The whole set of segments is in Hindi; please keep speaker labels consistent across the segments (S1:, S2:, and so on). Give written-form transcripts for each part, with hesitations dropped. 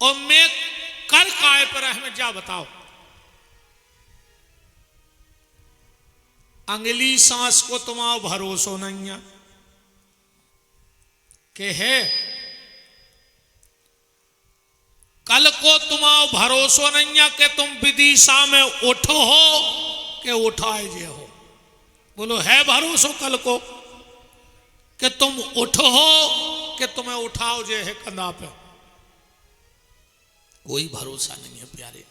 S1: और मैं कर काय पर हमें जा बताओ। अंगली सांस को तुम्हारा भरोसो नहीं है के है, कल को तुम्हारा भरोसो नहीं है कि तुम विदिशा में उठो हो कि उठाए जे हो। बोलो है भरोसो कल को कि तुम उठो हो कि तुम्हें उठाओ जे है कंधा पे? कोई भरोसा नहीं है प्यारे।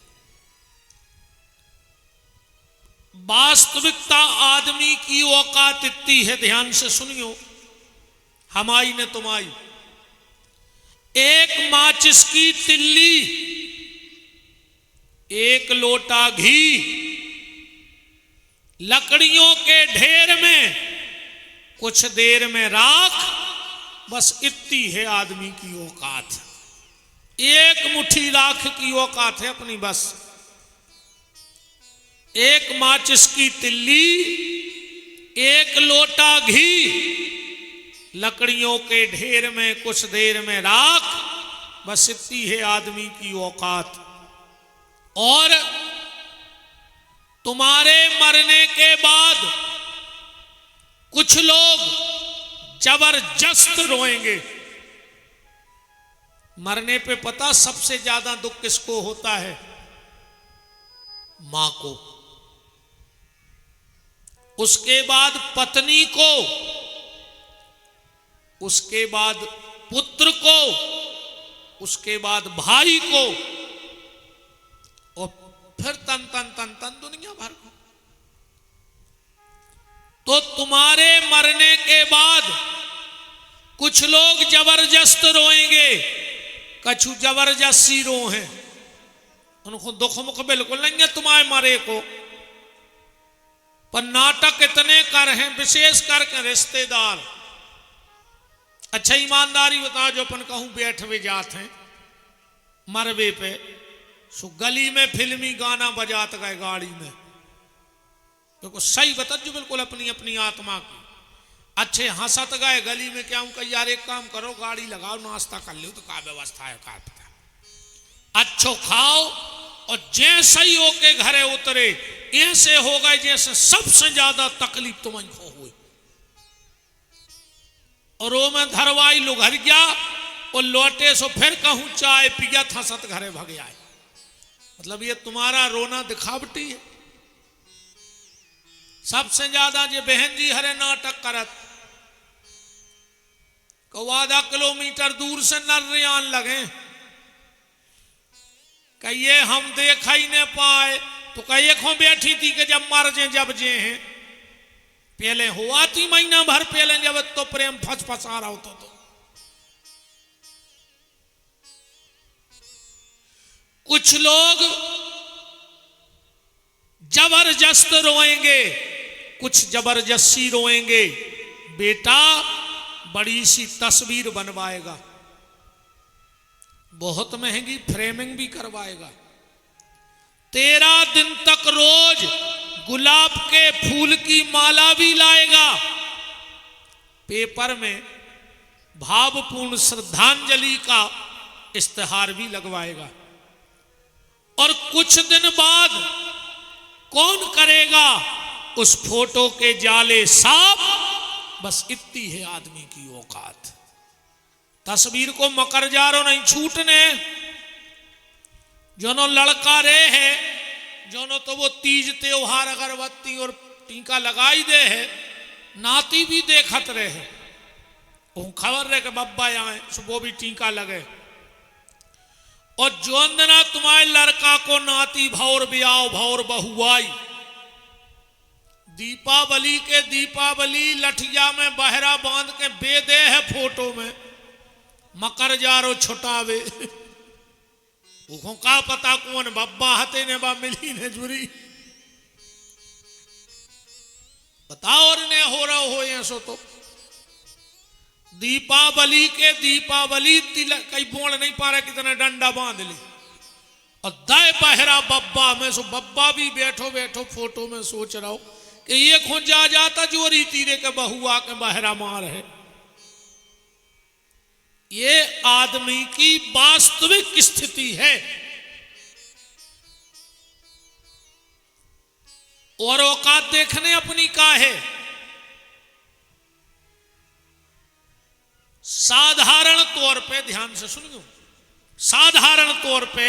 S1: वास्तविकता आदमी की औकात इतनी है, ध्यान से सुनियो, हमारी ने तुम्हारी। एक माचिस की तिल्ली, एक लोटा घी, लकड़ियों के ढेर में कुछ देर में राख, बस इतनी है आदमी की औकात। एक मुट्ठी राख की औकात है अपनी बस। एक माचिस की तिल्ली, एक लोटा घी, लकड़ियों के ढेर में कुछ देर में राख, बस इतनी है आदमी की औकात। और तुम्हारे मरने के बाद कुछ लोग जबरदस्त रोएंगे। मरने पे पता सबसे ज्यादा दुख किसको होता है? मां को, उसके बाद पत्नी को, उसके बाद पुत्र को, उसके बाद भाई को, और फिर तन तन तन तन दुनिया भर को। तो तुम्हारे मरने के बाद कुछ लोग जबरदस्त रोएंगे, कछु जबरदस्ती रो हैं। उनको दुख मुख बिल्कुल नहीं है तुम्हारे मरे को, पर नाटक इतने कर हैं, विशेष करके रिश्तेदार। अच्छा ईमानदारी बताओ, जो अपन कहूं बैठवे जात हैं मरवे पे, सो गली में फिल्मी गाना बजात गए गाड़ी में, देखो सही बता जो बिल्कुल अपनी अपनी आत्मा की। अच्छे हंसत गए गली में, क्या हूं यार एक काम करो, गाड़ी लगाओ, नाश्ता कर लो, तो क्या व्यवस्था है, क्या पता, अच्छो खाओ, और जैसे ही होके घरे उतरे ऐसे हो गए जैसे सबसे ज्यादा तकलीफ तुम्हें हुई। और वो में धरवाई लो घर गया, और लौटे सो फिर कहूं चाय पिया था, सत घरे भग आए। मतलब ये तुम्हारा रोना दिखावटी है। सबसे ज्यादा जो बहन जी हरे नाटक करत, को आधा किलोमीटर दूर से नर्रियान लगे, कहिए हम देखा ही नहीं पाए, तो कहिए खो बैठी थी कि जब मर जे जब जे हैं, पहले हुआ थी महीना भर पहले जब तो प्रेम फस फसा रहा होता। तो कुछ लोग जबरदस्त रोएंगे, कुछ जबरदस्ती रोएंगे। बेटा बड़ी सी तस्वीर बनवाएगा, बहुत महंगी फ्रेमिंग भी करवाएगा, 13 दिन तक रोज गुलाब के फूल की माला भी लाएगा, पेपर में भावपूर्ण श्रद्धांजलि का इश्तिहार भी लगवाएगा। और कुछ दिन बाद कौन करेगा उस फोटो के जाले साफ? बस इतनी है आदमी की औकात। तस्वीर को मकर जारो नहीं छूटने। जोनो लड़का रे है, जोनो तो वो तीज त्योहार अगरबत्ती और टीका लगाई दे है, नाती भी देखत रहे, वो खबर रहे कि बब्बा आए, वो भी टीका लगे। और जोन दिना तुम्हारे लड़का को नाती भौर ब्याह भौर बहुआई, दीपावली के दीपावली लठिया में बहरा बांध के बेदे है फोटो में, मकर जारो छुटावे। उखों का पता कौन बब्बा हते ने बा मिली ने जुरी, बताओ। और ने हो रहा हो ऐसो तो दीपावली के दीपावली तिलक कई बोल नहीं पा रहा, कितना डंडा बांध ले, और दाए बहरा बब्बा में सो बब्बा भी बैठो बैठो फोटो में सोच रहा हो कि ये खो जा जाता जोरी तीरे के बहुआ के बहरा मार है। ये आदमी की वास्तविक स्थिति है। और औकात देखने अपनी का है। साधारण तौर पे ध्यान से सुनियो, साधारण तौर पे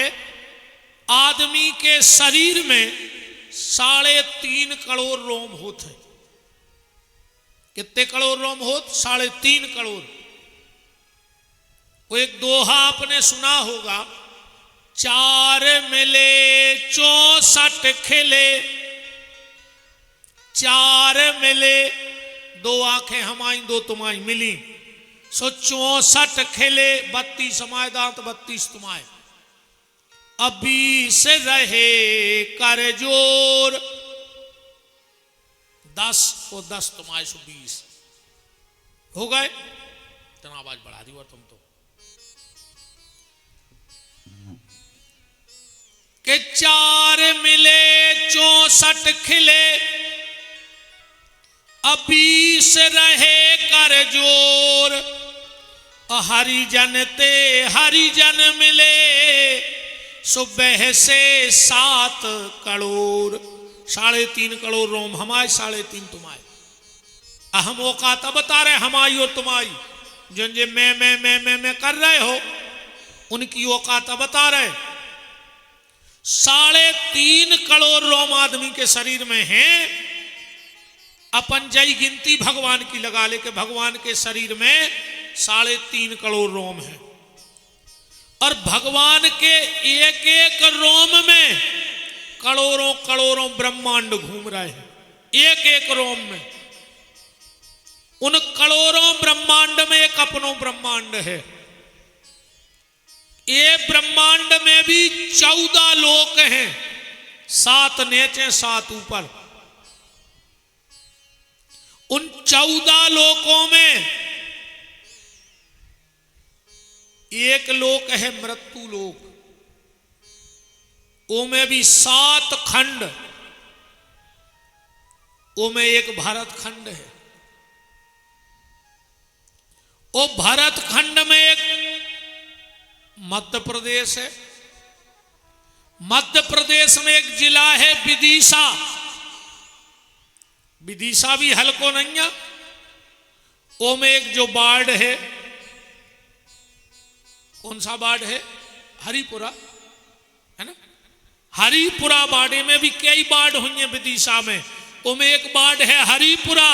S1: आदमी के शरीर में 3.5 करोड़ रोम होते हैं। कितने करोड़ रोम होते? 3.5 करोड़। वो एक दोहा आपने सुना होगा, 4 मिले 64 खिले, 4 मिले, 2 आंखें हमारी 2 तुम्हारी मिली, सो 64 खिले, 32 हमारे दांत 32 तुम्हारे, अभी से रहे कर जोर, 10 और 10 तुम्हारे, सो 20 हो गए। इतना आवाज बढ़ा दी और तुम तो के 4 मिले 64 खिले, अभी से रहे कर जोर, हरिजन ते हरिजन मिले, सुबह से 7 करोड़, 3.5 करोड़ रोम हमारे, 3.5 तुम्हारे। अहम औकात बता रहे हमारी और तुम्हारी, जो जे मैं कर रहे हो उनकी औकात बता रहे। 3.5 करोड़ रोम आदमी के शरीर में हैं। अपन जय गिनती भगवान की लगा ले के भगवान के शरीर में 3.5 करोड़ रोम है, और भगवान के एक एक रोम में करोड़ों करोड़ों ब्रह्मांड घूम रहे हैं। एक एक रोम में, उन करोड़ों ब्रह्मांड में एक अपनो ब्रह्मांड है। ये ब्रह्मांड में भी 14 लोक हैं, 7 नीचे 7 ऊपर। उन 14 लोकों में एक लोक है मृत्यु लोक, वो में भी 7 खंड, वो में एक भारत खंड है। वो भारत खंड में एक मध्य प्रदेश है। मध्य प्रदेश में एक जिला है विदिशा। विदिशा भी हल्को नहीं है। वो में एक जो वार्ड है, कौन सा वार्ड है? हरिपुरा है ना। हरिपुरा वार्डे में भी कई वार्ड हुई हैं विदिशा में। वो में एक वार्ड है हरिपुरा।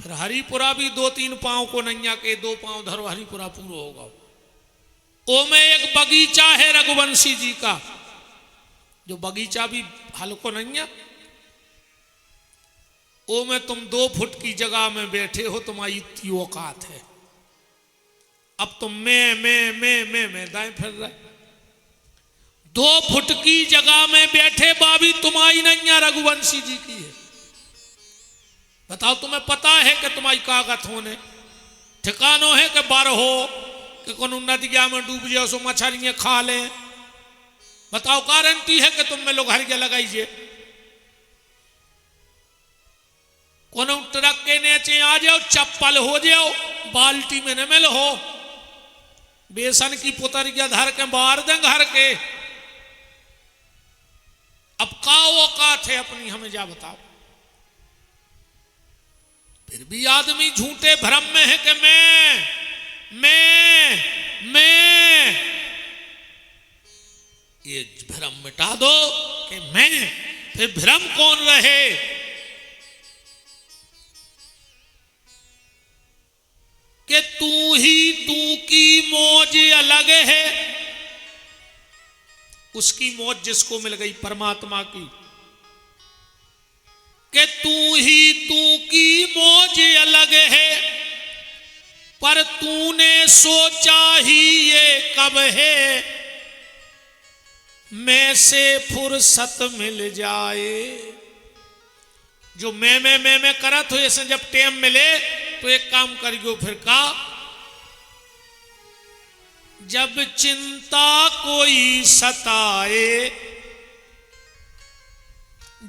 S1: फिर हरिपुरा भी 2-3 पांव को नैया के 2 पांव धरो, हरिपुरा पूरा होगा। ओ में एक बगीचा है रघुवंशी जी का, जो बगीचा भी हल्को नैया। ओ में तुम 2 फुट की जगह में बैठे हो, तुम्हारी इतनी औकात है। अब तुम मैं दाएं फिर रहे। 2 फुट की जगह में बैठे बाबी तुम्हारी नैया रघुवंशी जी की है। बताओ, तुम्हें पता है कि तुम्हारी कागत होने ठिकानो है कि बार हो कि कौन नदिया में डूब जाओ सो मछलियां खा ले। बताओ, गारंटी है कि तुम में लोग हरिया लगाइए। कोनो ट्रक के नीचे आ जाओ, चप्पल हो जाओ, बाल्टी में न मिल हो, बेसन की पुतरिया धर के बाहर दें घर के। अब का औकात है अपनी, हमें जा बताओ। फिर भी आदमी झूठे भ्रम में है कि मैं ये भ्रम मिटा दो कि मैं, फिर भ्रम कौन रहे? कि तू ही तू की मौज अलग है। उसकी मौज जिसको मिल गई परमात्मा की, कि तू ही तू की मौज अलग है, पर तूने सोचा ही ये कब है, मैं से फुर्सत मिल जाए। जो मैं करत हो, ऐसे जब टाइम मिले तो एक काम करियो फिर का, जब चिंता कोई सताए,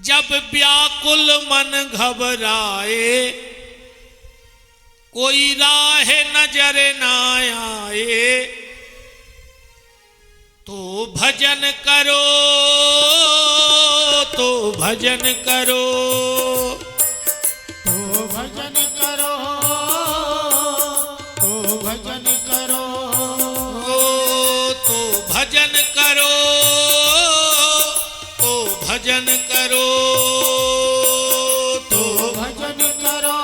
S1: जब व्याकुल मन घबराए, कोई राह नजर ना आए तो भजन करो, तो भजन करो,
S2: तो भजन करो, तो भजन करो,
S1: तो भजन करो, तो भजन करो,
S2: तो भजन करो,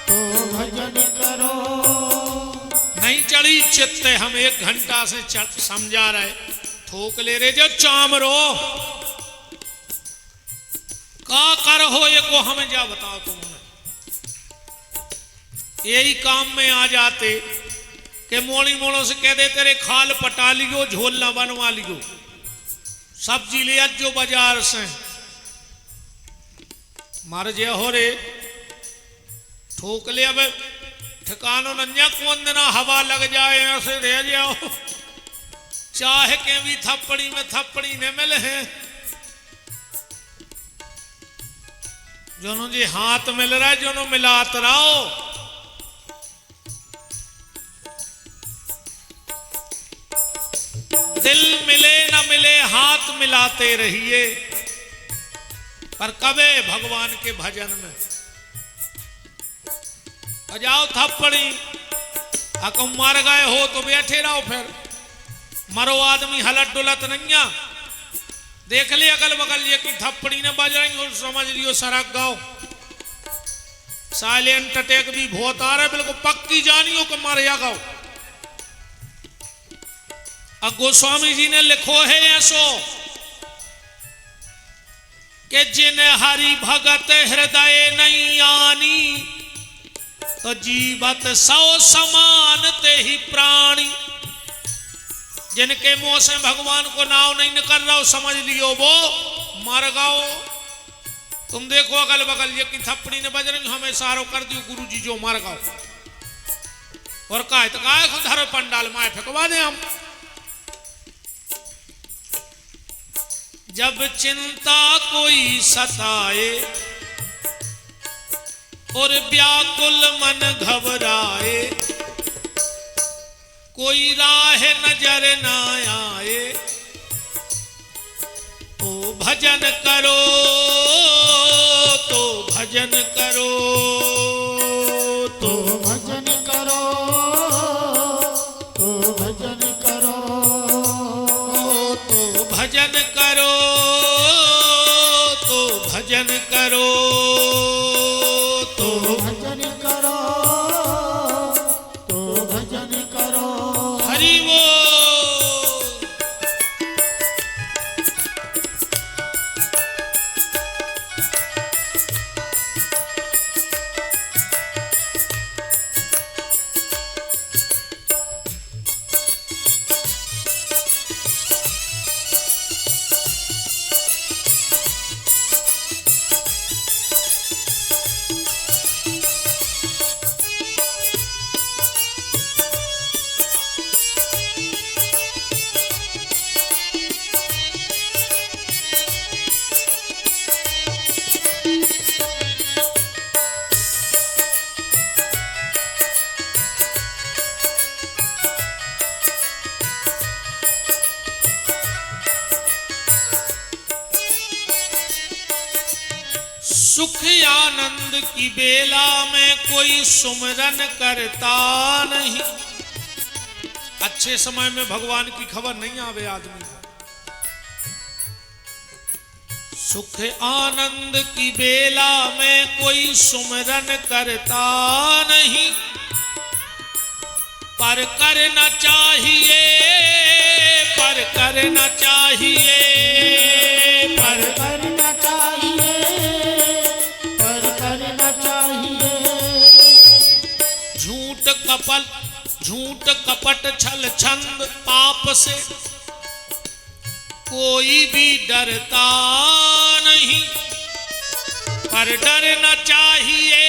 S2: तो भजन करो।
S1: नहीं चढ़ी चित्त हम 1 घंटा से समझा रहे, थोक ले रहे जो चामरो का कर हो ये को हमें जा बताओ तुमने। यही काम में आ जाते कि मोड़ी मोड़ों से कह दे तेरे खाल पटा लियो, झोल ना बनवा लियो, सब्जी ले जो बाजार से मर जे हो रे ठोक ले। अब ठिकानो नन्या कौन देना हवा लग जाए ऐसे रह जाओ, चाहे के भी थप्पड़ी में थप्पड़ी न मिले हैं। जोनो जी हाथ मिल रहा है जोनो मिलात रहो। दिल मिले न मिले हाथ मिलाते रहिए, पर कबे भगवान के भजन में बजाओ थप्पड़ी। अकम मार गए हो तो बैठे रहो, फिर मरो आदमी हलत डुलत नैया देख ले अगल बगल ये कि थप्पड़ी ने बज रही हो, समझ लियो सड़क गाओ। साइलेंट अटैक भी बहुत आ रहा है, बिल्कुल पक्की जानियो कि मारे गाओ। अब गोस्वामी जी ने लिखो है ऐसो कि जिन हरि भगत हृदय नहीं आनी, तो जीवत सौ समान ते ही प्राणी। जिनके मुंह से भगवान को नाव नहीं निकल रहा हो, समझ लियो वो मर गाओ। तुम देखो अगल बगल ये कि थप्पड़ी ने बज रही, हमें सारो कर दियो गुरु जी जो मर गाओ। और काहे तो काहे धरो पंडाल माए फेंकवा दे हम। जब चिंता कोई सताए और व्याकुल मन घबराए, कोई राह नजर ना आए तो भजन करो, तो भजन करो,
S2: तो भजन करो, तो भजन करो,
S1: तो भजन करो, तो भजन करो,
S2: तो भजन करो, तो भजन करो।
S1: हरि वो। सुख आनंद की बेला में कोई सुमरन करता नहीं। अच्छे समय में भगवान की खबर नहीं आवे आदमी। सुख आनंद की बेला में कोई सुमरन करता नहीं, पर करना चाहिए, पर करना चाहिए, पर
S2: करना चाहिए, पर करना चाहिए।
S1: झूठ कपट छल छंद पाप से कोई भी डरता नहीं, पर डरना चाहिए,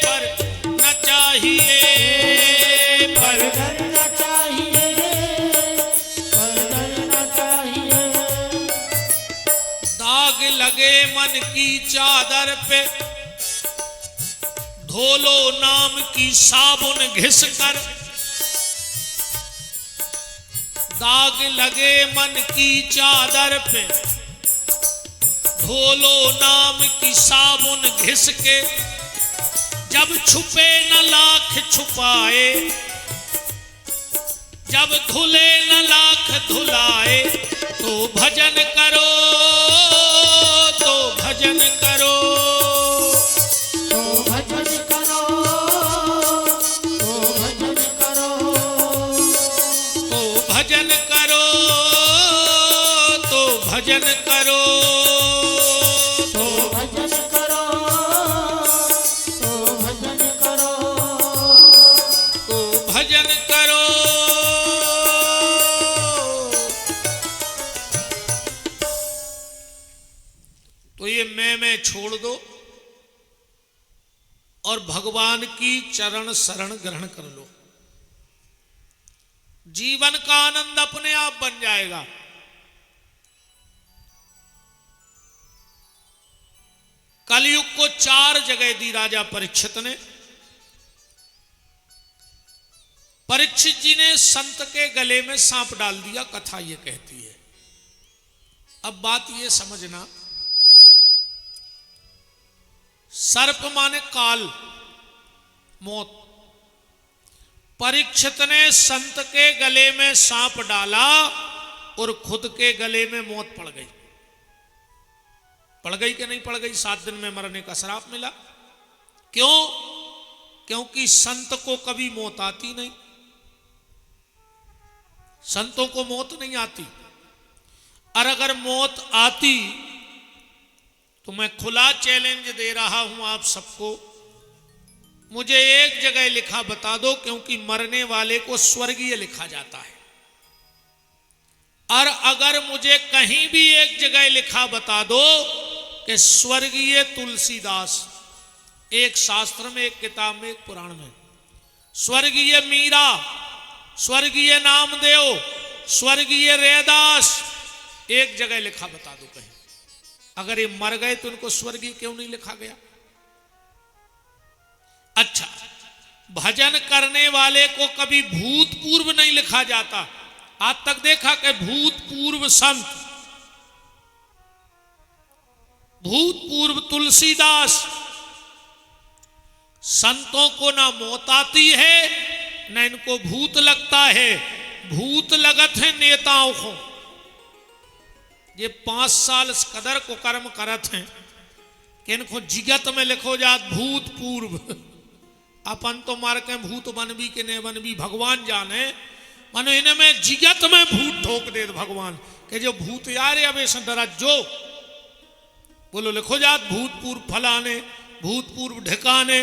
S1: पर न चाहिए, पर
S2: डरना चाहिए, पर डरना चाहिए।
S1: दाग लगे मन की चादर पे धोलो नाम की साबुन घिस कर, दाग लगे मन की चादर पे। धोलो नाम की साबुन घिस के, जब छुपे न लाख छुपाए, जब धुले न लाख धुलाए। तो भजन करो, तो भजन करो,
S2: तो भजन करो, तो भजन करो,
S1: तो भजन करो, तो भजन करो,
S2: तो भजन करो, तो भजन करो,
S1: तो भजन करो। तो ये मैं छोड़ दो और भगवान की चरण शरण ग्रहण कर लो। जीवन का आनंद अपने आप बन जाएगा। कलयुग को 4 जगह दी राजा परीक्षित ने। परीक्षित जी ने संत के गले में सांप डाल दिया, कथा ये कहती है। अब बात ये समझना, सर्प माने काल, मौत। परीक्षित ने संत के गले में सांप डाला और खुद के गले में मौत पड़ गई। पड़ गई कि नहीं पड़ गई? 7 दिन में मरने का श्राप मिला। क्यों? क्योंकि संत को कभी मौत आती नहीं। संतों को मौत नहीं आती। और अगर मौत आती तो मैं खुला चैलेंज दे रहा हूं आप सबको, मुझे एक जगह लिखा बता दो, क्योंकि मरने वाले को स्वर्गीय लिखा जाता है। और अगर मुझे कहीं भी एक जगह लिखा बता दो कि स्वर्गीय तुलसीदास, एक शास्त्र में, एक किताब में, एक पुराण में, स्वर्गीय मीरा, स्वर्गीय नामदेव, स्वर्गीय रैदास, एक जगह लिखा बता दो कहीं। अगर ये मर गए तो उनको स्वर्गीय क्यों नहीं लिखा गया? अच्छा, भजन करने वाले को कभी भूतपूर्व नहीं लिखा जाता। आज तक देखा कि भूतपूर्व संत, भूतपूर्व तुलसीदास। संतों को ना मौत आती है ना इनको भूत लगता है। भूत लगत है नेताओं को। ये 5 साल कदर को कर्म करत हैं कि इनको जिगत में लिखो जात भूतपूर्व। अपन तो मार के भूत बनबी के ने बनबी भगवान जाने, मानो इन्हें में जिगत में भूत ठोक दे भगवान के जो भूत यार अब ऐसा डरा जो बोलो लिखो जात भूतपूर्व फलाने, भूतपूर्व ढिकाने।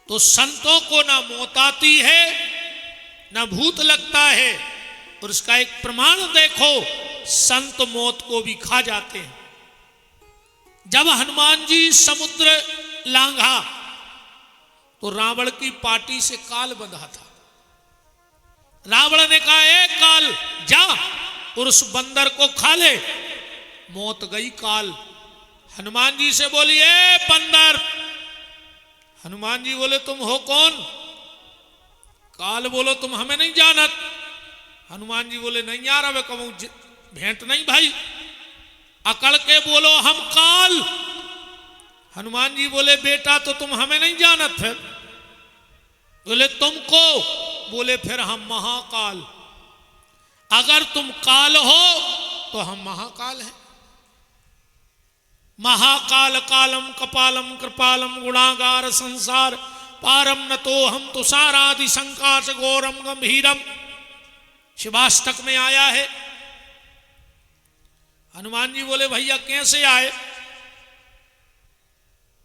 S1: तो संतों को ना मौत आती है ना भूत लगता है। और इसका एक प्रमाण देखो, संत मौत को भी खा जाते हैं। जब हनुमान जी समुद्र लांघा तो रावण की पार्टी से काल बंधा था। रावण ने कहा, ए काल जा और उस बंदर को खा ले। मौत गई काल। हनुमान जी से बोली, ए बंदर। हनुमान जी बोले, तुम हो कौन? काल बोलो, तुम हमें नहीं जानत। हनुमान जी बोले, नहीं यार, अब कहूं भेंट नहीं भाई। अकड़ के बोलो, हम काल। हनुमान जी बोले, बेटा तो तुम हमें नहीं जानत। फिर बोले, तुमको? बोले, फिर हम महाकाल। अगर तुम काल हो तो हम महाकाल हैं। महाकाल कालम कपालम कृपालम गुणागार संसार पारम न तो हम तुषारादि संकाश घोरम गंभीरम। शिवाष्टक में आया है। हनुमान जी बोले, भैया कैसे आए?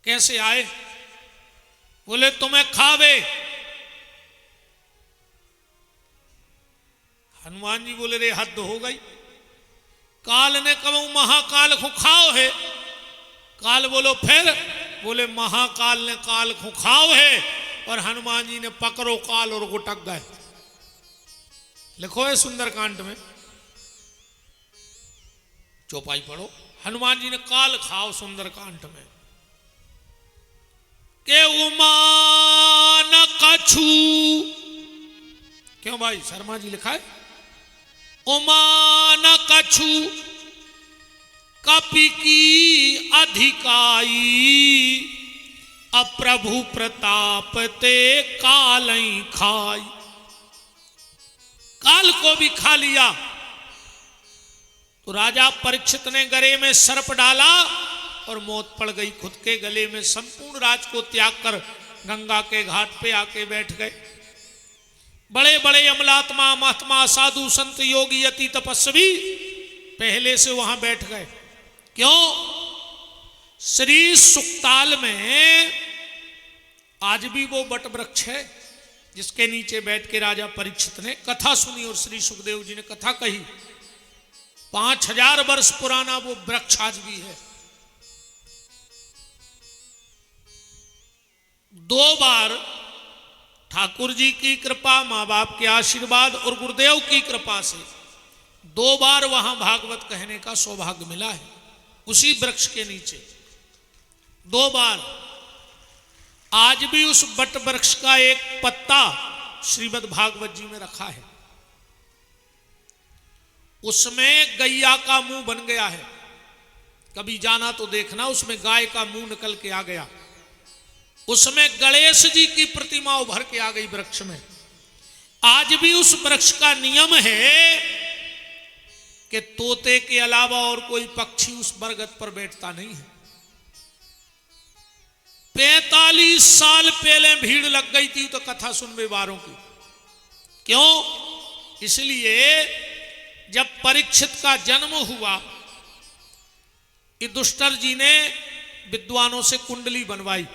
S1: कैसे आए? बोले, तुम्हें खावे। हनुमान जी बोले, रे हद हो गई। काल ने कहूं महाकाल को खाओ है। काल बोलो फिर? बोले, महाकाल ने काल को खाओ है। और हनुमान जी ने पकड़ो काल और गुटक गए। लिखो है सुंदरकांड में, चौपाई पढ़ो। हनुमान जी ने काल खाओ सुंदरकांड में। के उमा न कछु, क्यों भाई शर्मा जी लिखा है, उमा न कछु कपि की अधिकाई, अप्रभु प्रताप ते कालई खाई। काल को भी खा लिया। तो राजा परीक्षित ने गले में सर्प डाला और मौत पड़ गई खुद के गले में। संपूर्ण राज को त्याग कर गंगा के घाट पे आके बैठ गए। बड़े बड़े अमलात्मा, महात्मा, साधु, संत, योगी, यति, तपस्वी पहले से वहां बैठ गए। क्यों? श्री सुक्ताल में आज भी वो वट वृक्ष है जिसके नीचे बैठ के राजा परीक्षित ने कथा सुनी और श्री सुखदेव जी ने कथा कही। 5000 वर्ष पुराना वो वृक्ष आज भी है। 2 बार ठाकुर जी की कृपा, माँ बाप के आशीर्वाद और गुरुदेव की कृपा से 2 बार वहां भागवत कहने का सौभाग्य मिला है। उसी वृक्ष के नीचे 2 बार। आज भी उस वट वृक्ष का एक पत्ता श्रीमद् भागवत जी में रखा है। उसमें गैया का मुंह बन गया है। कभी जाना तो देखना, उसमें गाय का मुंह निकल के आ गया। उसमें गणेश जी की प्रतिमा उभर के आ गई वृक्ष में। आज भी उस वृक्ष का नियम है कि तोते के अलावा और कोई पक्षी उस बरगद पर बैठता नहीं है। 45 साल पहले भीड़ लग गई थी तो कथा सुनने वालों की। क्यों? इसलिए जब परीक्षित का जन्म हुआ, युधिष्ठिर जी ने विद्वानों से कुंडली बनवाई।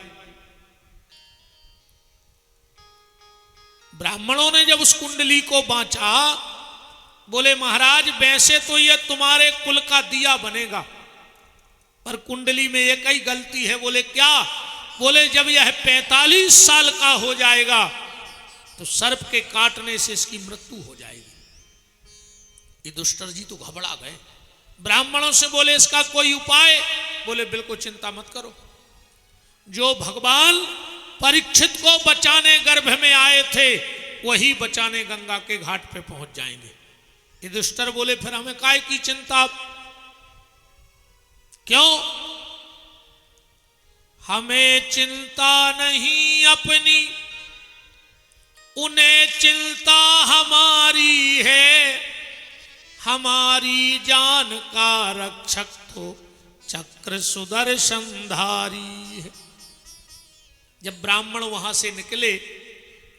S1: ब्राह्मणों ने जब उस कुंडली को बांचा, बोले महाराज वैसे तो ये तुम्हारे कुल का दिया बनेगा, पर कुंडली में एक ही गलती है। बोले क्या? बोले जब यह 45 साल का हो जाएगा तो सर्प के काटने से इसकी मृत्यु हो जाएगी। युधिष्ठिर जी तो घबरा गए। ब्राह्मणों से बोले इसका कोई उपाय? बोले बिल्कुल चिंता मत करो, जो भगवान परीक्षित को बचाने गर्भ में आए थे वही बचाने गंगा के घाट पे पहुंच जाएंगे। युधिष्ठिर बोले फिर हमें काय की चिंता? क्यों? हमें चिंता नहीं अपनी, उन्हें चिंता हमारी है। हमारी जान का रक्षक तो चक्र सुदर्शनधारी है। जब ब्राह्मण वहां से निकले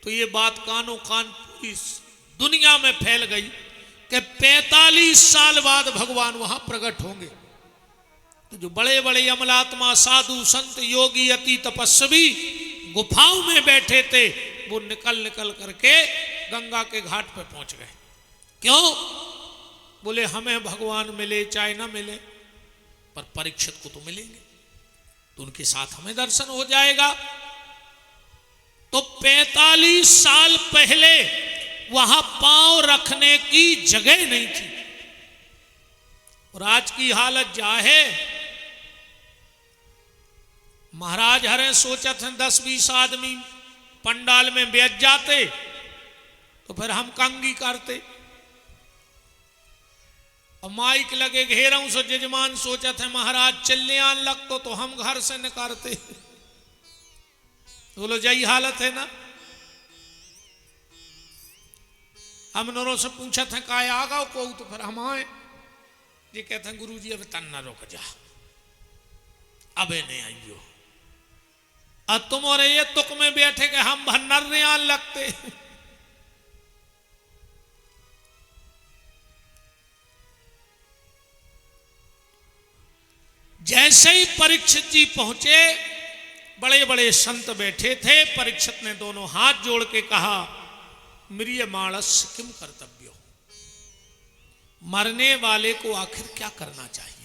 S1: तो ये बात कानों कान पूरी दुनिया में फैल गई कि 45 साल बाद भगवान वहां प्रकट होंगे। तो जो बड़े बड़े अमलात्मा, साधु, संत, योगी, यति, तपस्वी गुफाओं में बैठे थे वो निकल निकल करके गंगा के घाट पर पहुंच गए। क्यों? बोले हमें भगवान मिले चाहे ना मिले, पर परीक्षित को तो मिलेंगे, तो उनके साथ हमें दर्शन हो जाएगा। तो 45 साल पहले वहां पांव रखने की जगह नहीं थी और आज की हालत जा है। महाराज हरे सोचा थे 10-20 आदमी पंडाल में बैठ जाते तो फिर हम कंगी करते, और माइक लगे घेरों से जजमान सोचा थे महाराज चलने आन लगतो तो हम घर से निकारते। बोलो यही हालत है ना। हम दोनों से पूछा था काय आ गओ को, तो फिर हम आए। ये कहते हैं गुरु जी अब तन्ना रोक जा, अबे नहीं आइयो। अब तुम और ये तुक में बैठे के हम भन्नर ने आन लगते। जैसे ही परीक्षित जी पहुंचे, बड़े बड़े संत बैठे थे। परीक्षित ने दोनों हाथ जोड़ के कहा म्रियमाणस किम कर्तव्यो, मरने वाले को आखिर क्या करना चाहिए।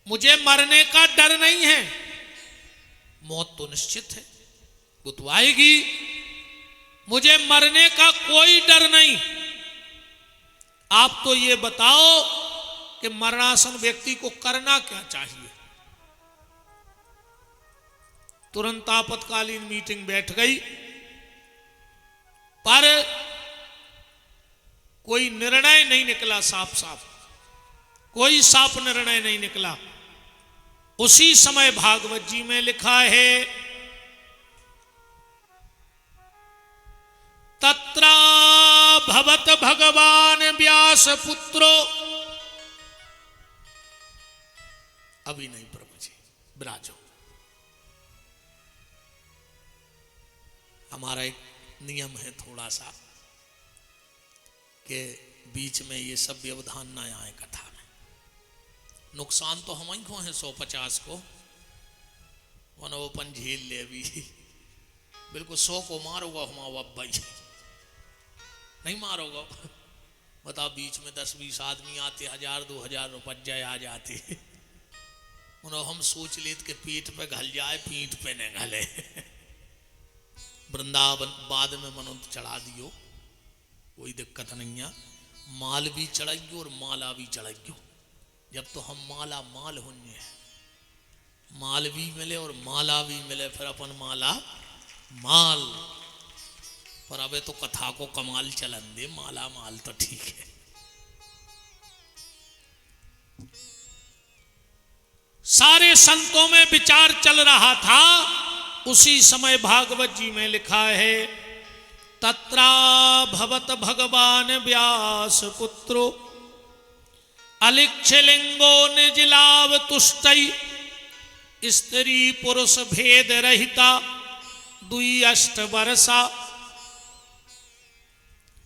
S1: मुझे मरने का डर नहीं है, मौत तो निश्चित है, वो तो आएगी। मुझे मरने का कोई डर नहीं। आप तो ये बताओ कि मरणासन व्यक्ति को करना क्या चाहिए। तुरंत आपातकालीन मीटिंग बैठ गई, पर कोई निर्णय नहीं निकला। साफ साफ कोई साफ निर्णय नहीं निकला। उसी समय भागवत जी में लिखा है, तत्रा भवत भगवान व्यास पुत्रो। अभी नहीं प्रभु जी, विराजो। हमारा एक नियम है थोड़ा सा कि बीच में ये सब व्यवधान ना आए कथा में। नुकसान तो हम ही को है 150 को, वनोपन झेल ले भी। बिल्कुल 100 को मारोगा हमारा भाई, नहीं मारोगा। बताओ बीच में 10-20 आदमी आते, 1000-2000 रुपये आ जाते। उन्होंने हम सोच लेते कि पेट पे घल जाए, पीठ पे न घले। वृंदावन बाद में मनो चढ़ा दियो, कोई दिक्कत नहीं है। माल भी चढ़ाइयो और माला भी चढ़ाइयो। जब तो हम माला माल होंगे, माल भी मिले और माला भी मिले, फिर अपन माला माल। पर अबे तो कथा को कमाल चलन दे, माला माल तो ठीक है। सारे संतों में विचार चल रहा था। उसी समय भागवत जी में लिखा है, तत्रा भवत भगवान व्यास पुत्रो अलिक्षलिंगो निजलाव तुष्टई स्त्री पुरुष भेद रहिता 2 वर्षा।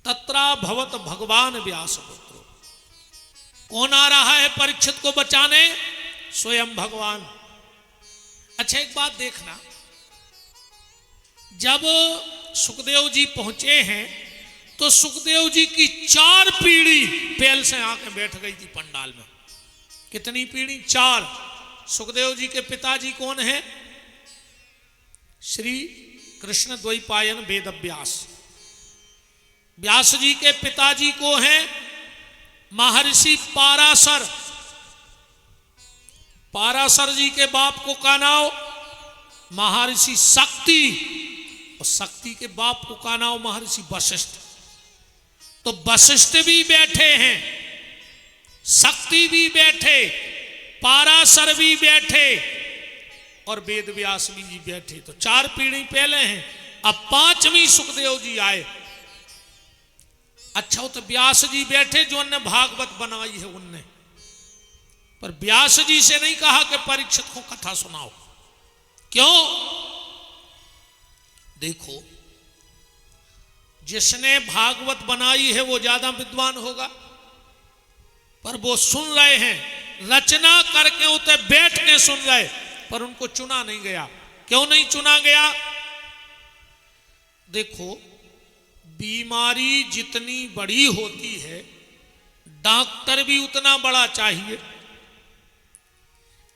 S1: तत्रा भवत भगवान व्यास पुत्रो। कौन आ रहा है परीक्षित को बचाने? स्वयं भगवान। अच्छा एक बात देखना, जब सुखदेव जी पहुंचे हैं तो सुखदेव जी की 4 पीढ़ी पहल से आके बैठ गई थी पंडाल में। कितनी पीढ़ी? 4। सुखदेव जी के पिताजी कौन है? श्री कृष्ण द्वैपायन वेद व्यास। व्यास जी के पिताजी को हैं महर्षि पाराशर। पाराशर जी के बाप को का नाम महर्षि शक्ति, और शक्ति के बाप को का नाम महर्षि वशिष्ठ। तो वशिष्ठ भी बैठे हैं, शक्ति भी बैठे, पाराशर भी बैठे और वेद व्यास भी बैठे। तो 4 पीढ़ी पहले हैं। अब 5वीं सुखदेव जी आए। अच्छा हो तो व्यास जी बैठे जो उनने भागवत बनाई है उनने, पर व्यास जी से नहीं कहा कि परीक्षित को कथा सुनाओ। क्यों? देखो, जिसने भागवत बनाई है वो ज्यादा विद्वान होगा, पर वो सुन रहे हैं, रचना करके उते बैठ के सुन रहे, पर उनको चुना नहीं गया। क्यों नहीं चुना गया? देखो, बीमारी जितनी बड़ी होती है डॉक्टर भी उतना बड़ा चाहिए।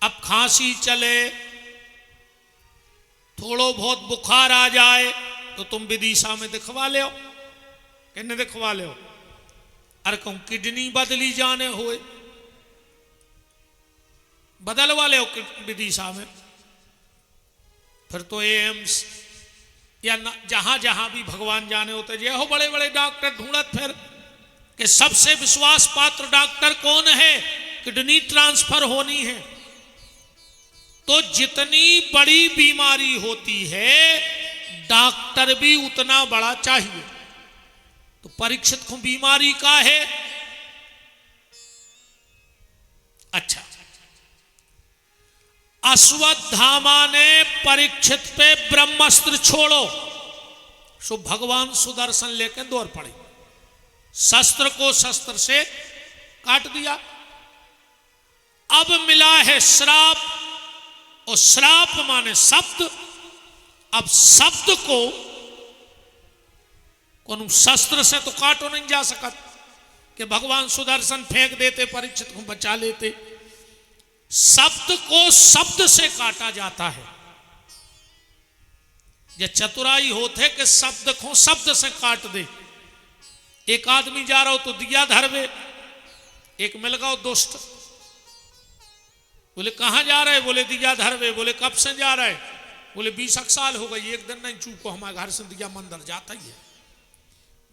S1: अब खांसी चले, थोड़ो बहुत बुखार आ जाए तो तुम विदिशा में दिखवा ले, कहने दिखवा ले। अरे कहूं किडनी बदली जाने हुए, बदलवा ले विदिशा में। फिर तो एम्स या जहां जहां भी भगवान जाने होते जे हो बड़े बड़े डॉक्टर ढूंढत फिर कि सबसे विश्वास पात्र डॉक्टर कौन है, किडनी ट्रांसफर होनी है। तो जितनी बड़ी बीमारी होती है डॉक्टर भी उतना बड़ा चाहिए। तो परीक्षित को बीमारी का है। अच्छा, अश्वत्थामा ने परीक्षित पे ब्रह्मास्त्र छोड़ो, सो भगवान सुदर्शन लेकर दौड़ पड़े, शस्त्र को शस्त्र से काट दिया। अब मिला है श्राप, और श्राप माने शब्द। अब शब्द को कौन शस्त्र से तो काटो नहीं जा सकत कि भगवान सुदर्शन फेंक देते परीक्षित को बचा लेते। शब्द को शब्द से काटा जाता है। ये चतुराई होते कि शब्द को शब्द से काट दे। एक आदमी जा रहा हो तो दिया धरवे, एक मिल गया दुष्ट, बोले कहां जा रहे? बोले दिया धरवे। बोले कब से जा रहे? बोले 20 साल हो गई, एक दिन नहीं चूको, हमारे घर से दिया मंदिर जाता ही है।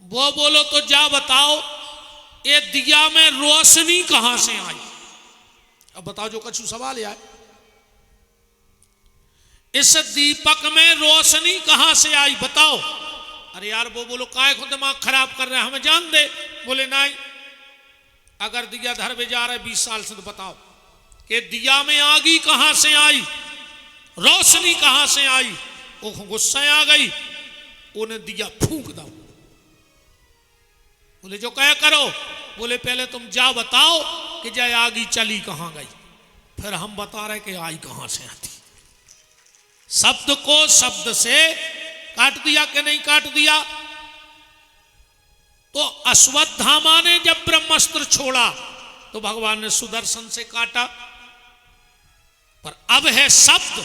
S1: वो बोलो तो जा बताओ ये दिया में रोशनी कहां से आई? अब बताओ जो कछु सवाल आए, इस दीपक में रोशनी कहां से आई बताओ। अरे यार वो बोलो काय को दिमाग खराब कर रहे हैं, हमें जान दे। बोले नहीं, अगर दिया धर में जा रहे 20 साल से तो बताओ कि दिया में आगी कहां से आई, रोशनी कहां से आई? वो गुस्सा आ गई, उन्हें दिया फूंक दो। बोले जो कह करो। बोले पहले तुम जा बताओ कि जय आगी चली कहां गई, फिर हम बता रहे कि आई कहां से आती। शब्द को शब्द से काट दिया कि नहीं काट दिया? तो अश्वत्थामा ने जब ब्रह्मास्त्र छोड़ा तो भगवान ने सुदर्शन से काटा, पर अब है शब्द,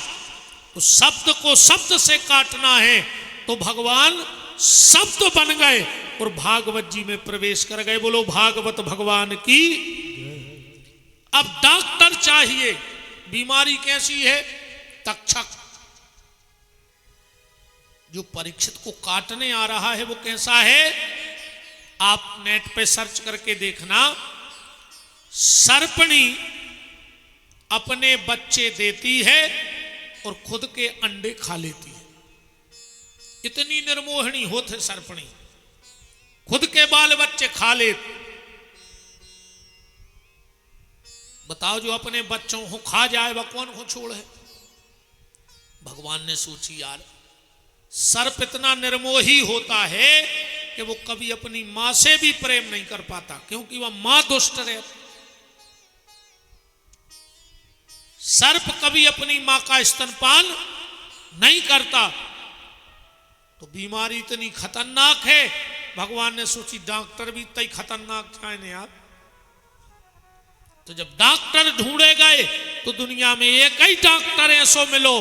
S1: तो शब्द को शब्द से काटना है तो भगवान शब्द बन गए और भागवत जी में प्रवेश कर गए। बोलो भागवत भगवान की। अब डॉक्टर चाहिए, बीमारी कैसी है? तक्षक जो परीक्षित को काटने आ रहा है वो कैसा है? आप नेट पे सर्च करके देखना, सर्पणी अपने बच्चे देती है और खुद के अंडे खा लेती है। इतनी निर्मोहनी होते सर्पणी, खुद के बाल बच्चे खा ले। बताओ जो अपने बच्चों को खा जाए वह कौन को छोड़ है? भगवान ने सोची यार सर्प इतना निर्मोही होता है कि वो कभी अपनी मां से भी प्रेम नहीं कर पाता, क्योंकि वह मां दुष्ट है। सर्प कभी अपनी मां का स्तनपान नहीं करता, तो बीमारी इतनी खतरनाक है। भगवान ने सोची डॉक्टर भी इतना खतरनाक चाहे यार। तो जब डॉक्टर ढूंढे गए तो दुनिया में एक ही डॉक्टर ऐसो मिलो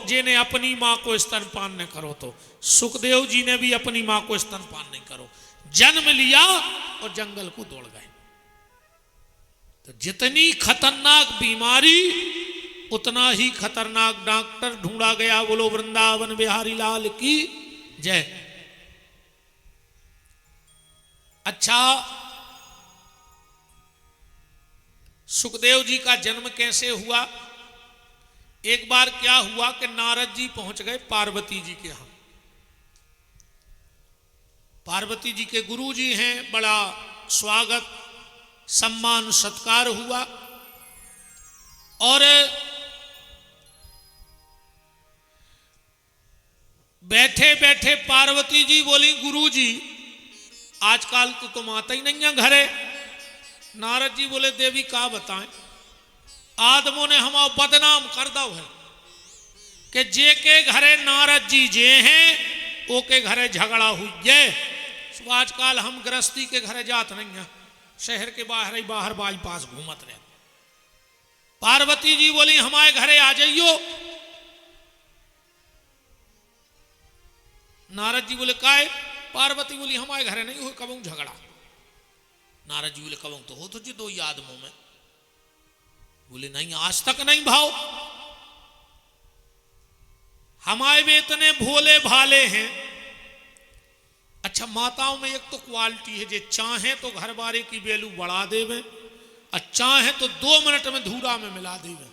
S1: जिन्हें अपनी मां को स्तनपान न करो। तो सुखदेव जी ने भी अपनी मां को स्तनपान नहीं करो, जन्म लिया और जंगल को दौड़ गए। तो जितनी खतरनाक बीमारी उतना ही खतरनाक डॉक्टर ढूंढा गया। बोलो वृंदावन बिहारी लाल की जय। अच्छा, सुखदेव जी का जन्म कैसे हुआ? एक बार क्या हुआ कि नारद जी पहुंच गए पार्वती जी के यहां। पार्वती जी के गुरु जी हैं, बड़ा स्वागत सम्मान सत्कार हुआ। और बैठे बैठे पार्वती जी बोली गुरु जी आजकल तो तुम आते ही नहीं है घरे। नारद जी बोले देवी का बताएं, आदमों ने हम बदनाम कर दो है कि जे के घरे नारद जी जे हैं ओ के घरे झगड़ा हुई है। तो आजकल हम गृहस्थी के घरे जात नहीं है, शहर के बाहर ही बाहर बाईपास घूमत रहे। पार्वती जी बोली हमारे घरे आ जाइयो। नारद जी बोले काय? पार्वती बोली हमारे घरे नहीं हो कबू झगड़ा। नारद जी बोले कबू तो हो तो जी दो आदमों में। बोले नहीं आज तक नहीं भाव, हमारे में इतने भोले भाले हैं। अच्छा माताओं में एक तो क्वालिटी है, जे चाहे तो घर बारे की वैल्यू बढ़ा देवे और चाहे तो 2 मिनट में धूरा में मिला देवे।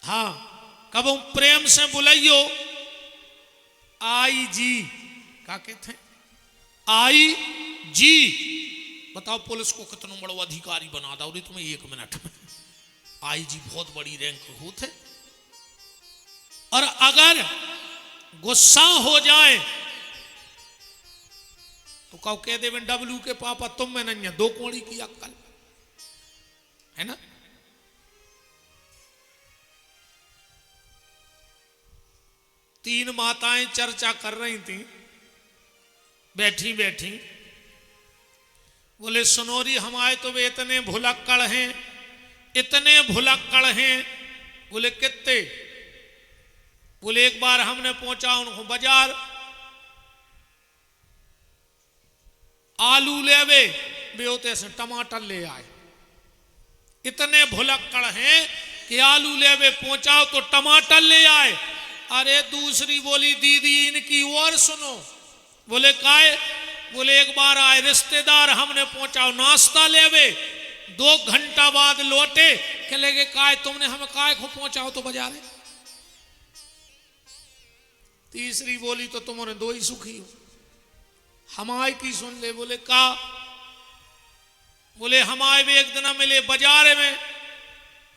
S1: हाँ कब प्रेम से बुलाइयो आई जी, क्या कहते हैं आई जी। बताओ पुलिस को कितना बड़ा अधिकारी बना दो तुम्हें 1 मिनट में। आई जी बहुत बड़ी रैंक होते। और अगर गुस्सा हो जाए तो कहो कह दे डब्लू के पापा तुम में नहीं है, 2 कोड़ी की अक्कल है ना। तीन माताएं चर्चा कर रही थी बैठी बैठी। बोले सुनोरी हमारे तो वे इतने भुलक्कड़ हैं, इतने भुलक्कड़ हैं। बोले कितने? बोले एक बार हमने पहुंचा उनको बाजार, आलू लेवे बेहोते से टमाटर ले आए। इतने भुलक्कड़ हैं कि आलू लेवे पहुंचाओ तो टमाटर ले आए। अरे दूसरी बोली दीदी इनकी और सुनो। बोले काहे? बोले एक बार आए रिश्तेदार, हमने पहुंचाओ नाश्ता लेवे, 2 घंटा बाद लौटे, कह लगे काय तुमने हमें काय को पहुंचाओ तो बाजारे। तीसरी बोली तो तुम्हारे 2 ही सुखी हो, हमारे की सुन ले। बोले का? बोले हमारे भी एक दिन मिले बाजार में,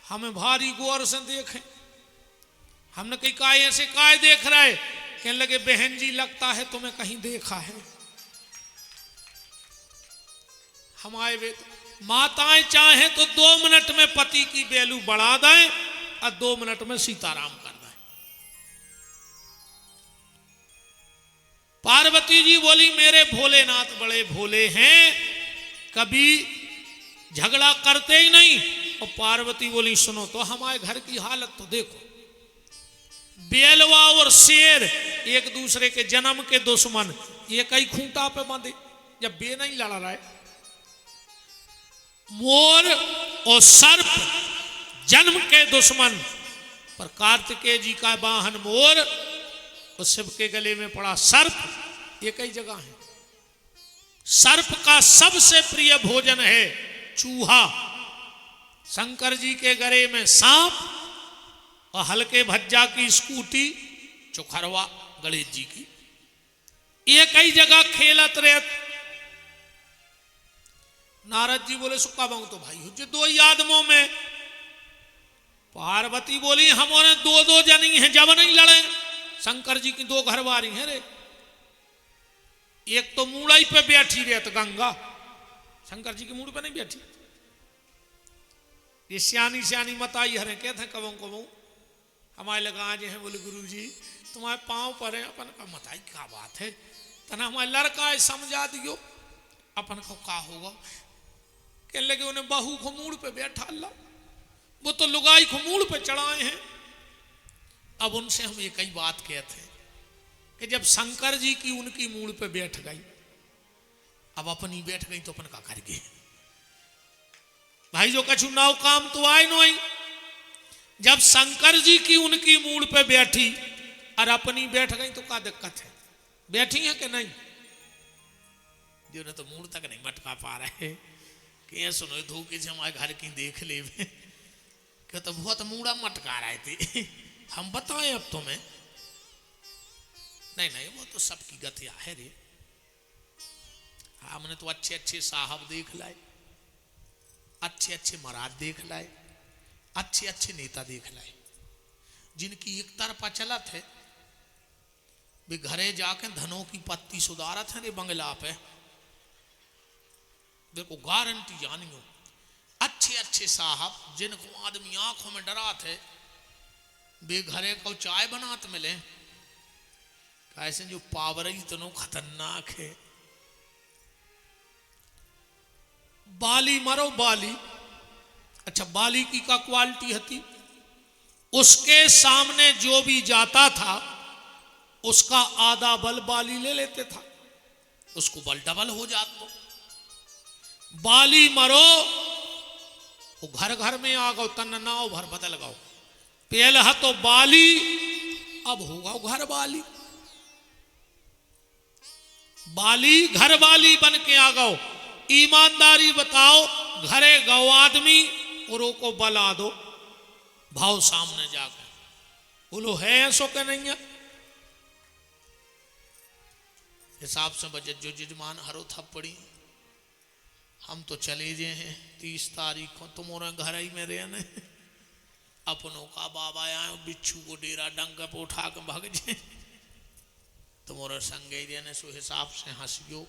S1: हमें भारी गौर से देखें। हमने कही काय ऐसे काय देख रहा है? कहने लगे बहन जी लगता है तुम्हें कहीं देखा है। हमारे वे माताएं चाहे तो 2 मिनट में पति की वैल्यू बढ़ा दें और 2 मिनट में सीताराम कर दें। पार्वती जी बोली मेरे भोलेनाथ बड़े भोले हैं, कभी झगड़ा करते ही नहीं। और पार्वती बोली सुनो तो हमारे घर की हालत तो देखो, बेलवा और शेर एक दूसरे के जन्म के दुश्मन, ये कई खूंटा पे बांधे जब बे नहीं लड़ा रहा है। मोर और सर्प जन्म के दुश्मन, पर कार्तिकेय जी का वाहन मोर और शिव के गले में पड़ा सर्प, ये कई जगह है। सर्प का सबसे प्रिय भोजन है चूहा, शंकर जी के गले में सांप और हल्के भज्जा की स्कूटी चुखरवा गणेश जी की। ये कई जगह खेलत रहत। नारद जी बोले सुक्का बाऊ तो भाई हुज्जे 2 ही आदमों में। पार्वती बोली हमारे 2 जनी हैं, जब नहीं लड़े। शंकर जी की 2 घरवारी हैं रे, एक तो मूड़ाई पे बैठी रहत गंगा, शंकर जी की मूड़ पे नहीं बैठी। ये सियानी सियानी मताई हरे कहते कबों कबों हमारे लगा आज हैं। बोले गुरु जी तुम्हारे पाँव पर है। अपन का मताई क्या बात है, तना हमारे लड़का है समझा दियो, अपन को का होगा। कहने लगे उन्हें बहू को मूड़ पे बैठा ला, वो तो लुगाई को मूड़ पे चढ़ाए हैं। अब उनसे हम ये कई बात कहते हैं कि जब शंकर जी की उनकी मूड़ पे बैठ गई, अब अपनी बैठ गई तो अपन का कर गए भाई। जो कछु नाव काम तो आए नो आई। जब शंकर जी की उनकी मूड़ पे बैठी और अपनी बैठ गई तो क्या दिक्कत है? बैठी है कि नहीं? जो ने तो मूड़ तक नहीं मटका पा रहे कि सुनो धोखे से हमारे घर की देख ले कि तो बहुत मूड़ा मटका रहे थे। हम बताएं अब तुम्हें? नहीं नहीं वो तो सबकी गतिया है रे। हमने तो अच्छे अच्छे साहब देख लाए, अच्छे अच्छे महाराज देख लाए, अच्छे अच्छे नेता देख लाए, जिनकी एक तरफा चलत है। वे घरे जाके धनों की पत्ती सुधारत है रे बंगला पे। देखो गारंटी जानियो, अच्छे अच्छे साहब जिनको आदमी आंखों में डरा थे, वे घरे को चाय बनाते मिले। कैसे जो पावर इतना खतरनाक है। बाली मरो बाली, अच्छा बाली की का क्वालिटी हती, उसके सामने जो भी जाता था उसका आधा बल बाली ले लेते था, उसको बल डबल हो जाता। बाली मरो वो घर घर में आ गो, तन नाव भर बदल गो। पहला तो बाली, अब होगा घर बाली। बाली घर वाली बन के आ गो। ईमानदारी बताओ, घरे गौ आदमी और को बला दो भाव सामने जाकर, बोलो है ऐसो के नहीं है? हिसाब से बजट जो जजमान हरो थप्पड़ी। हम तो चले जे हैं 30 तारीख को, तुम्हारे घर ही में रहने। अपनों का बाबा आए बिच्छू को डेरा डंग पे उठा के भाग जे, तुम्हारे संगे रहने। सो हिसाब से हंसियो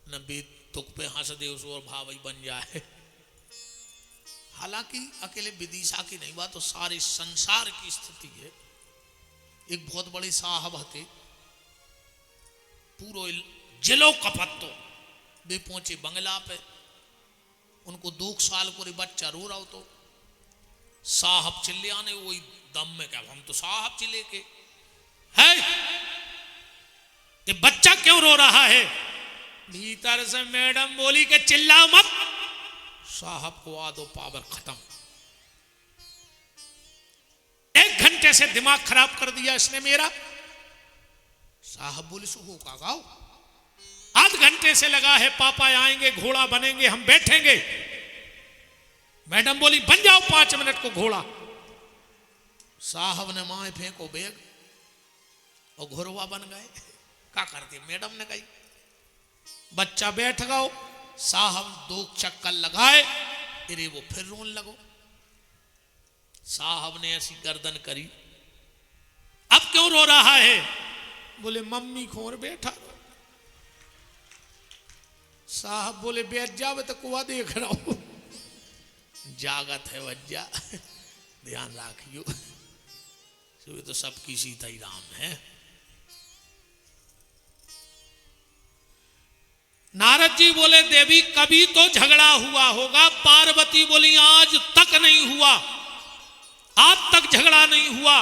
S1: न भी तुक पे हंस दे उस और भावई बन जाए। हालांकि अकेले विदिशा की नहीं बात, तो सारे संसार की स्थिति है। एक बहुत बड़े साहब हते, पूरो जिलो कपत्तो, वे पहुंचे बंगला पे। उनको 2 साल को बच्चा रो रहा हो तो साहब चिल्ले आने, वही दम में क्या हम तो साहब चिल्ले के है, ये बच्चा क्यों रो रहा है? भीतर से मैडम बोली कि चिल्लाओ मत, साहब को आदो पावर खत्म। 1 घंटे से दिमाग खराब कर दिया इसने मेरा। साहब बोले सो हो का गाओ, आध घंटे से लगा है, पापा आएंगे, घोड़ा बनेंगे, हम बैठेंगे। मैडम बोली बन जाओ 5 मिनट को घोड़ा। साहब ने माए फेंको बैग और घोड़वा बन गए। क्या करते, मैडम ने कही बच्चा बैठ गओ। साहब 2 चक्कर लगाए, अरे वो फिर रोन लगो। साहब ने ऐसी गर्दन करी, अब क्यों रो रहा है? बोले मम्मी खोर बैठा। साहब बोले बैठ जावे तो कुआ देख रहा हूं, जागत है वज्जा, ध्यान रखियो, तो सबकी सीता ही राम है। नारद जी बोले देवी कभी तो झगड़ा हुआ होगा। पार्वती बोली आज तक नहीं हुआ, आज तक झगड़ा नहीं हुआ।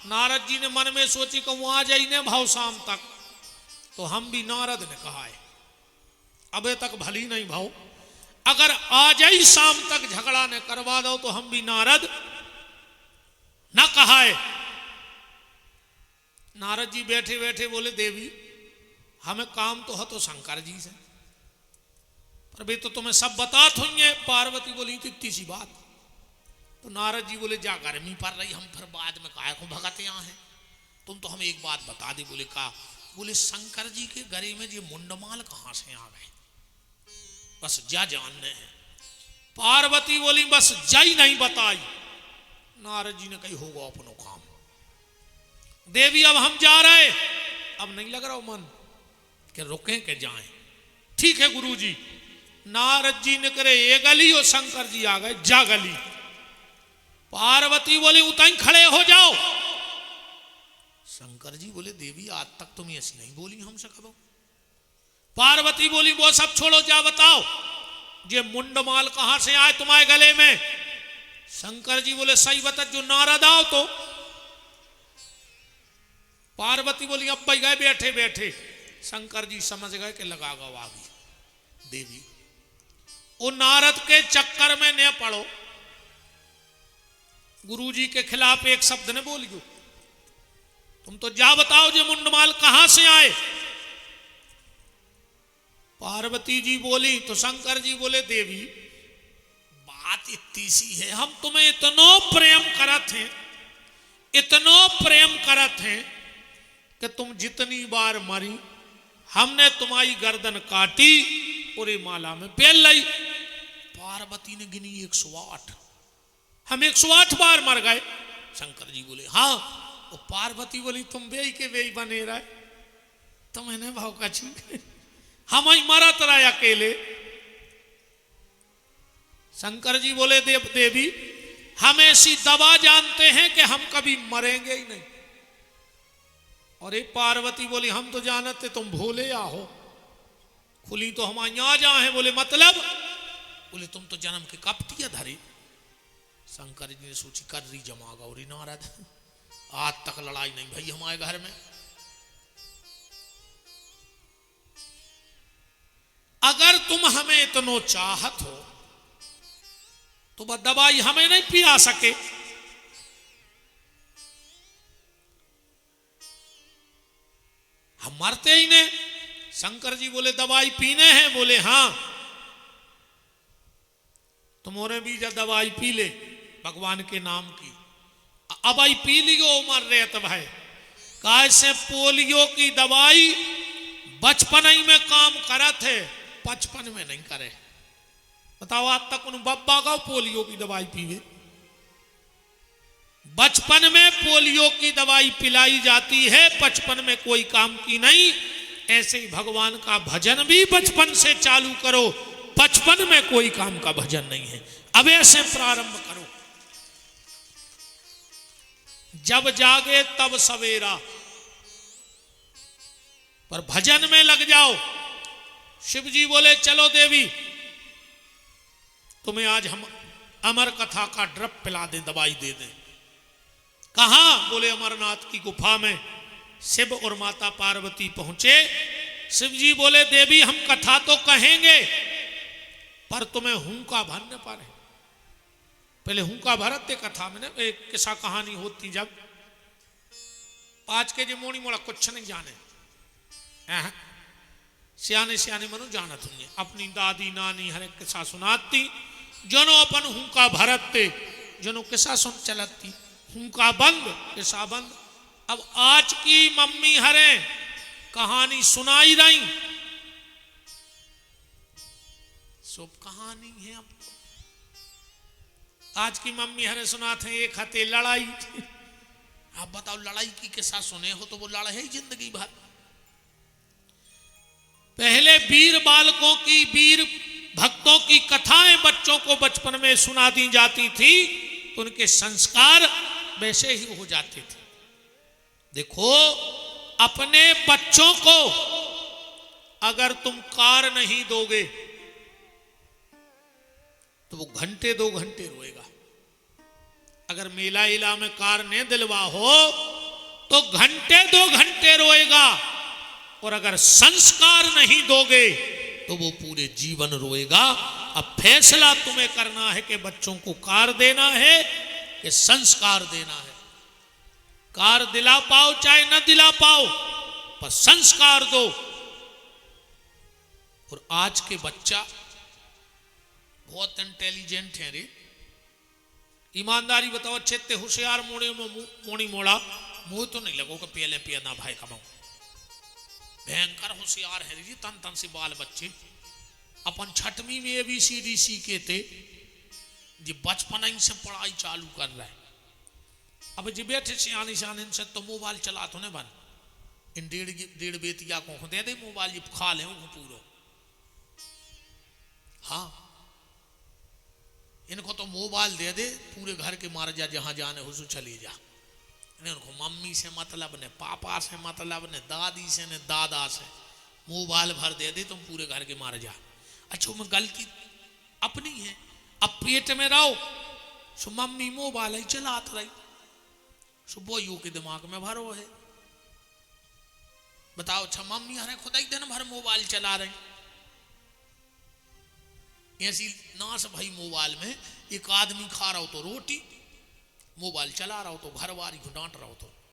S1: नारद जी ने मन में सोची कि वो आ जाई ने भाव शाम तक, तो हम भी नारद ने कहा है अबे तक भली नहीं भाव, अगर आ जाई शाम तक झगड़ा ने करवा दो तो हम भी नारद ना कहा है। नारद जी बैठे बैठे बोले देवी हमें काम तो है तो शंकर जी से, पर वे तो तुम्हें सब बात हुई है। पार्वती बोली तो इतनी सी बात। तो नारद जी बोले जा गर्मी पड़ रही, हम फिर बाद में काहे को भगत यहाँ है, तुम तो हमें एक बात बता दी। बोले का? बोले शंकर जी के गले में ये मुंडमाल कहां से आ गए, बस जा जानने हैं। पार्वती बोली बस जाई नहीं बताई। नारद जी ने कही होगा अपनो काम। देवी अब हम जा रहे, अब नहीं लग रहा मन कि रुकें के जाएं। ठीक है गुरुजी। नारद जी ने करे ये गली और शंकर जी आ गए जा गली। पार्वती बोली उतई खड़े हो जाओ। शंकर जी बोले देवी आज तक तुम ऐसी नहीं बोली हमसे कबो। पार्वती बोली वो सब छोड़ो, जा बताओ ये मुंडमाल कहां से आए तुम्हारे गले में। शंकर जी बोले सही बता, जो नारद आओ तो। पार्वती बोली अब भाई गए बैठे बैठे। शंकर जी समझ गए कि लगा गो आ गई देवी। वो नारद के चक्कर में न पड़ो, गुरुजी के खिलाफ एक शब्द ने बोलियो। तुम तो जा बताओ ये मुंडमाल कहां से आए। पार्वती जी बोली तो शंकर जी बोले देवी बात इतनी सी है, हम तुम्हें इतनो प्रेम करत हैं, इतनो प्रेम करत हैं कि तुम जितनी बार मरी हमने तुम्हारी गर्दन काटी और माला में पहन ली। पार्वती ने गिनी 108, हम 108 बार मर गए। शंकर जी बोले हाँ। और पार्वती बोली तुम बेई के बेई बने रहे, तो मैंने भाव का छी हम ही मरत रहे अकेले। शंकर जी बोले देवी हम ऐसी दवा जानते हैं कि हम कभी मरेंगे ही नहीं। और एक पार्वती बोली हम तो जानते तुम भोले या हो, खुली तो हम यहां जा हैं। बोले मतलब? बोले तुम तो जन्म के कपटिया धरे। शंकर जी ने सोची कर रही जमा गौरी नारद, आज तक लड़ाई नहीं भाई हमारे घर में। अगर तुम हमें इतनो चाहत हो तो वह दवाई हमें नहीं पिला सके। हम मरते ही नहीं। शंकर जी बोले दवाई पीने हैं। बोले हाँ। तुम्हारे भी जब दवाई पी ले भगवान के नाम की, अब आई पी लियो उमर रहे तब है। कैसे पोलियो की दवाई बचपन ही में काम करत है, 55 में नहीं करे। बताओ आज तक उन बब्बा का पोलियो की दवाई पीवे। बचपन में पोलियो की दवाई पिलाई जाती है, 55 में कोई काम की नहीं। ऐसे ही भगवान का भजन भी बचपन से चालू करो, 55 में कोई काम का भजन नहीं है। अब ऐसे प्रारंभ करो, जब जागे तब सवेरा, पर भजन में लग जाओ। शिव जी बोले चलो देवी तुम्हें आज हम अमर कथा का ड्रप पिला दें, दवाई दे दें। कहां? बोले अमरनाथ की गुफा में। शिव और माता पार्वती पहुंचे शिव जी बोले देवी हम कथा तो कहेंगे पर तुम्हें हुंका भर न पारे। पहले हुंका भरते कथा में ना एक किस्सा कहानी होती जब आज के जो मोनी मोड़ा कुछ नहीं जाने सियाने सियाने मनु जानत हुई अपनी दादी नानी हर एक किस्सा सुनाती जनो अपन हुंका भरते जनो किस्सा सुन चलती हुंका बंद किस्सा बंद। अब आज की मम्मी हरे कहानी सुनाई रही सब कहानी है। अब आज की मम्मी हरे सुनाते हैं एक हते लड़ाई। आप बताओ लड़ाई की किस्सा सुने हो तो वो लड़ाई है जिंदगी भर। पहले वीर बालकों की वीर भक्तों की कथाएं बच्चों को बचपन में सुना दी जाती थी तो उनके संस्कार वैसे ही हो जाते थे। देखो अपने बच्चों को अगर तुम कार नहीं दोगे तो वो घंटे 2 घंटे रोएगा। अगर मेला इला में कार ने दिलवा हो तो घंटे 2 घंटे रोएगा और अगर संस्कार नहीं दोगे तो वो पूरे जीवन रोएगा। अब फैसला तुम्हें करना है कि बच्चों को कार देना है कि संस्कार देना है। कार दिला पाओ चाहे न दिला पाओ पर संस्कार दो। और आज के बच्चा बहुत इंटेलिजेंट है रे। ईमानदारी बताओ अच्छे ते होशियार मोड़ी मोड़ा मुंह तो नहीं लगो कि पहले पिया ना भाई कमाओ। भयंकर होशियार है जी तन तन से बाल बच्चे। अपन 6वीं में ABCD सीखे थे जी बचपन ही से पढ़ाई चालू कर रहा है। अब जी बैठे सियानी सियाने से तो मोबाइल चला तो नहीं बन इन डेढ़ बेतिया को दे दे मोबाइल जी खा ले पूरा। हाँ इनको तो मोबाइल दे दे पूरे घर के मार जा जहां जाने हो चली जा। इनको मम्मी से मतलब ने पापा से मतलब ने दादी से ने दादा से मोबाइल भर दे दे तुम पूरे घर के मार जा। अच्छा मैं गलती अपनी है। अब पेट में रहो सो मम्मी मोबाइल ही चलात रही सो बोयू के दिमाग में भरो है। बताओ अच्छा मम्मी हरे खुदा ही दिन भर मोबाइल चला रही ऐसी नाश भाई। मोबाइल में एक आदमी खा रहा हो तो रोटी मोबाइल चला रहा हो तो घर वाली को डांट रहा हो तो